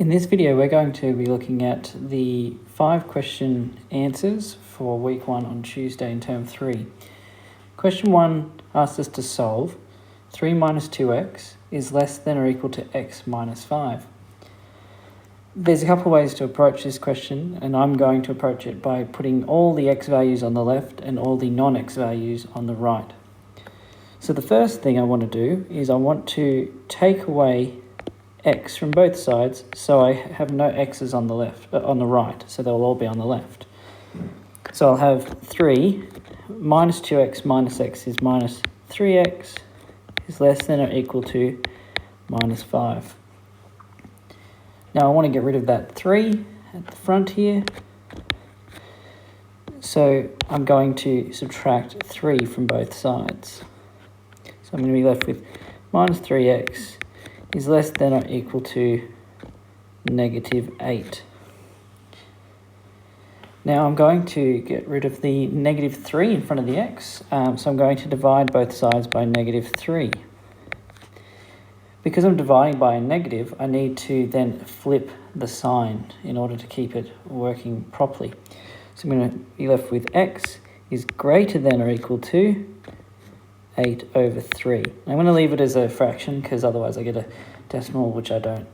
In this video, we're going to be looking at the 5 question answers for week 1 on Tuesday in term 3. Question 1 asks us to solve 3 minus 2x is less than or equal to x minus 5. There's a couple of ways to approach this question, and I'm going to approach it by putting all the x values on the left and all the non-x values on the right. So the first thing I want to do is I want to take away x from both sides, so I have no x's on the left, on the right, so they'll all be on the left. So I'll have 3 minus 2x minus x is minus 3x is less than or equal to minus 5. Now I want to get rid of that 3 at the front here, so I'm going to subtract 3 from both sides. So I'm going to be left with minus 3x is less than or equal to negative 8. Now I'm going to get rid of the negative 3 in front of the x, so I'm going to divide both sides by negative 3. Because I'm dividing by a negative, I need to then flip the sign in order to keep it working properly. So I'm going to be left with x is greater than or equal to 8 over 3. I'm going to leave it as a fraction because otherwise I get a decimal, which I don't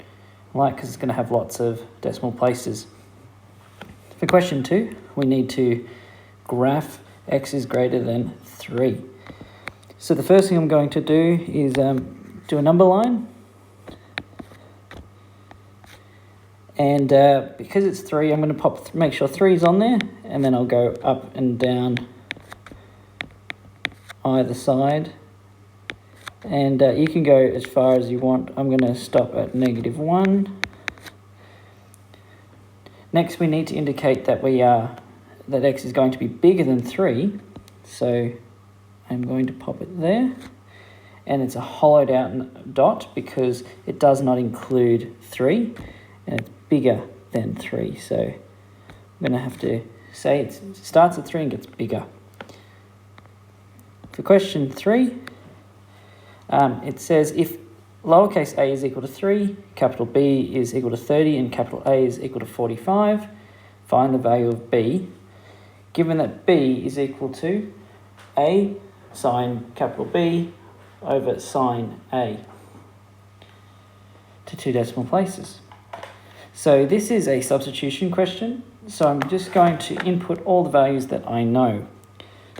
like because it's going to have lots of decimal places. For question 2, we need to graph x is greater than 3. So the first thing I'm going to do is do a number line. And because it's 3, I'm going to make sure 3 is on there, and then I'll go up and down either side, and you can go as far as you want. I'm going to stop at negative 1. Next, we need to indicate that that x is going to be bigger than 3, so I'm going to pop it there, and it's a hollowed out dot because it does not include 3, and it's bigger than 3, so I'm going to have to say it starts at 3 and gets bigger. For question 3, it says if lowercase a is equal to 3, capital B is equal to 30, and capital A is equal to 45, find the value of B, given that B is equal to A sine capital B over sine A to 2 decimal places. So this is a substitution question, so I'm just going to input all the values that I know.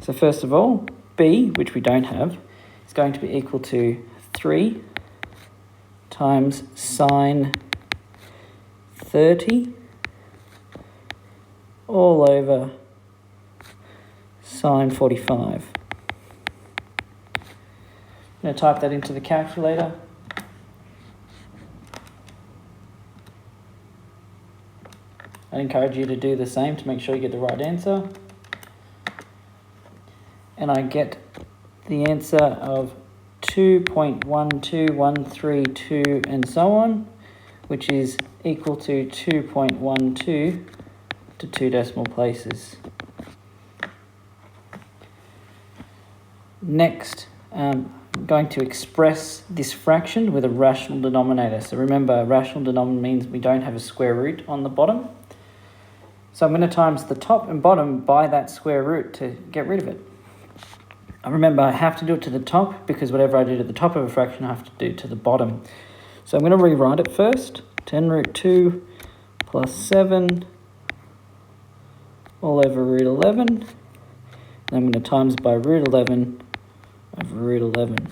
So first of all, B, which we don't have, is going to be equal to 3 times sine 30 all over sine 45. I'm going to type that into the calculator. I'd encourage you to do the same to make sure you get the right answer. And I get the answer of 2.12132 and so on, which is equal to 2.12 to 2 decimal places. Next, I'm going to express this fraction with a rational denominator. So remember, a rational denominator means we don't have a square root on the bottom. So I'm going to times the top and bottom by that square root to get rid of it. Remember, I have to do it to the top because whatever I do to the top of a fraction, I have to do to the bottom. So I'm going to rewrite it first. 10 root 2 plus 7 all over root 11. And I'm going to times by root 11 over root 11.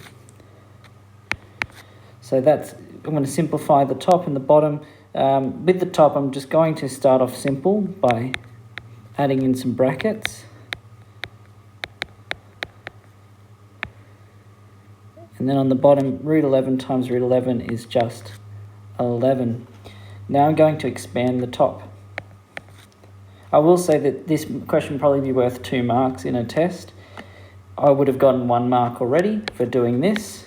So I'm going to simplify the top and the bottom. With the top, I'm just going to start off simple by adding in some brackets. And then on the bottom, root 11 times root 11 is just 11. Now I'm going to expand the top. I will say that this question will probably be worth 2 marks in a test. I would have gotten 1 mark already for doing this.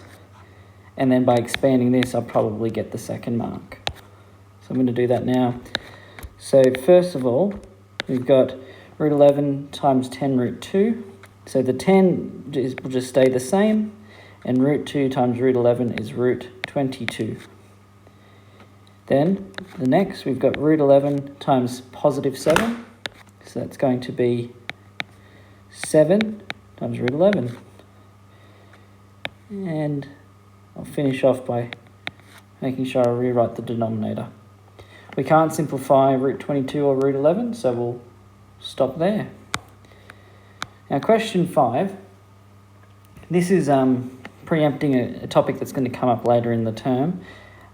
And then by expanding this, I'll probably get the 2nd mark. So I'm going to do that now. So first of all, we've got root 11 times 10 root 2. So the 10 will just stay the same. And root 2 times root 11 is root 22. Then the next, we've got root 11 times positive 7. So that's going to be 7 times root 11. And I'll finish off by making sure I rewrite the denominator. We can't simplify root 22 or root 11, so we'll stop there. Now question 5. This is preempting a topic that's going to come up later in the term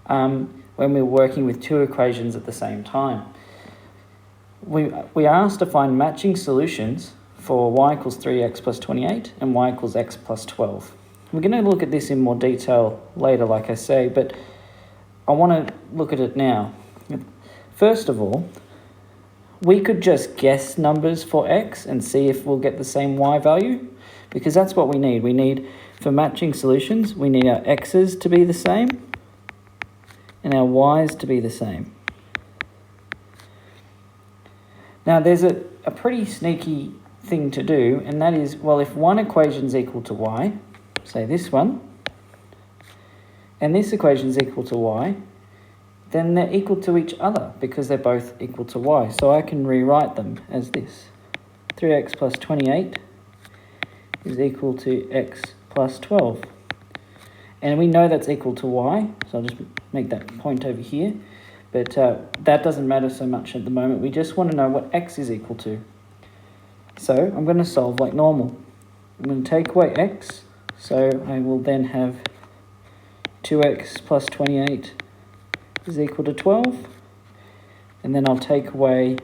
when we're working with two equations at the same time. We are asked to find matching solutions for y equals 3x plus 28 and y equals x plus 12. We're going to look at this in more detail later, like I say, but I want to look at it now. First of all, we could just guess numbers for x and see if we'll get the same y value, because that's what we need. We need, for matching solutions, we need our x's to be the same and our y's to be the same. Now, there's a pretty sneaky thing to do, and that is, well, if one equation is equal to y, say this one, and this equation is equal to y, then they're equal to each other because they're both equal to y. So I can rewrite them as this. 3x plus 28 is equal to x plus 12. And we know that's equal to y, so I'll just make that point over here. But that doesn't matter so much at the moment. We just want to know what x is equal to. So I'm going to solve like normal. I'm going to take away x, so I will then have 2x plus 28 is equal to 12. And then I'll take away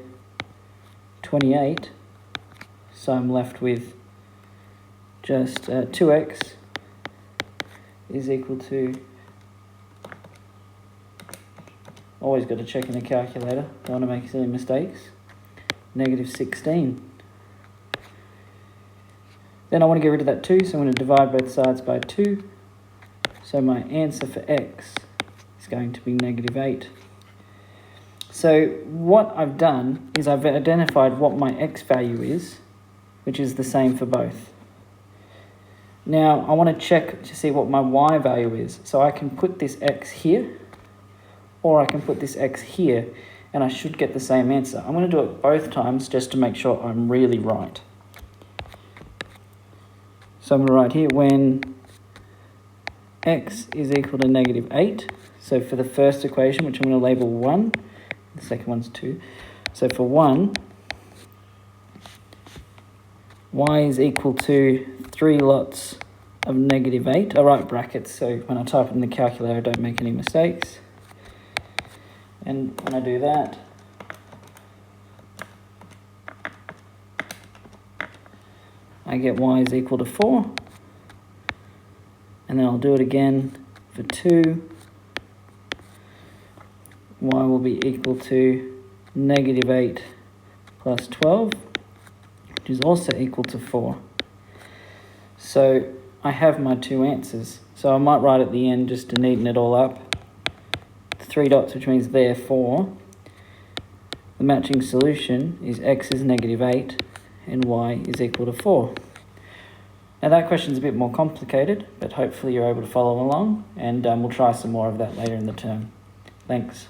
28, so I'm left with just 2x is equal to, always got to check in the calculator, don't want to make silly mistakes, negative 16. Then I want to get rid of that 2, so I'm going to divide both sides by 2. So my answer for x is going to be negative 8. So what I've done is I've identified what my x value is, which is the same for both. Now I want to check to see what my y value is. So I can put this x here, or I can put this x here, and I should get the same answer. I'm going to do it both times just to make sure I'm really right. So I'm going to write here when x is equal to negative 8. So for the first equation, which I'm going to label 1, the second one's 2. So for 1, y is equal to 3 lots of negative 8. I write brackets, so when I type it in the calculator, I don't make any mistakes. And when I do that, I get y is equal to 4. And then I'll do it again for 2. Y will be equal to negative 8 plus 12, which is also equal to 4. So I have my two answers. So I might write at the end just to neaten it all up. 3 dots, which means therefore the matching solution is x is negative 8 and y is equal to 4. Now that question's a bit more complicated, but hopefully you're able to follow along, and we'll try some more of that later in the term. Thanks.